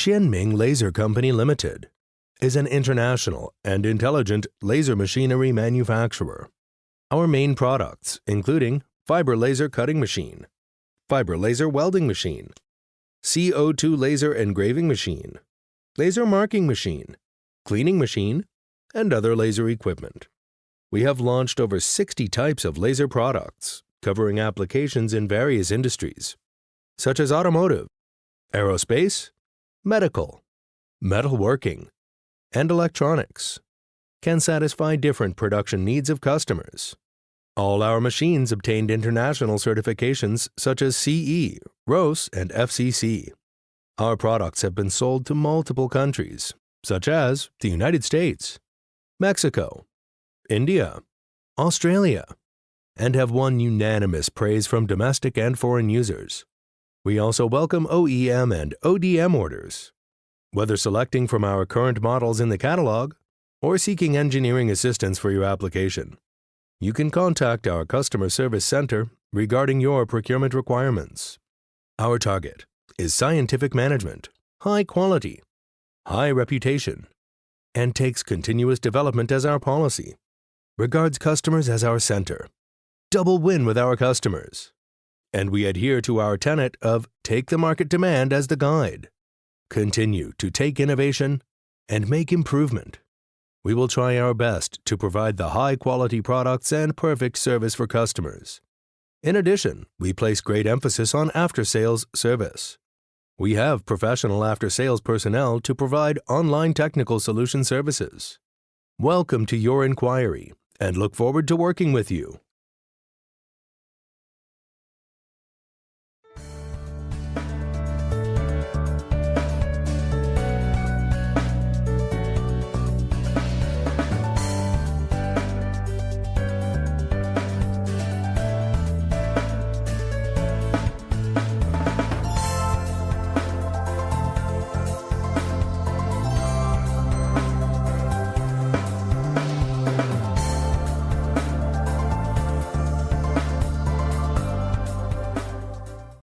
Xianming Laser Company Limited is an international and intelligent laser machinery manufacturer. Our main products including fiber laser cutting machine, fiber laser welding machine, CO2 laser engraving machine, laser marking machine, cleaning machine, and other laser equipment. We have launched over 60 types of laser products covering applications in various industries, such as automotive, aerospace, medical, metalworking, and electronics, can satisfy different production needs of customers. All our machines obtained international certifications such as CE, ROS, and FCC. Our products have been sold to multiple countries, such as the United States, Mexico, India, Australia, and have won unanimous praise from domestic and foreign users. We also welcome OEM and ODM orders. Whether selecting from our current models in the catalog or seeking engineering assistance for your application, you can contact our customer service center regarding your procurement requirements. Our target is scientific management, high quality, high reputation, and takes continuous development as our policy. Regards customers as our center. Double win with our customers. And we adhere to our tenet of take the market demand as the guide. Continue to take innovation and make improvement. We will try our best to provide the high-quality products and perfect service for customers. In addition, we place great emphasis on after-sales service. We have professional after-sales personnel to provide online technical solution services. Welcome to your inquiry and look forward to working with you.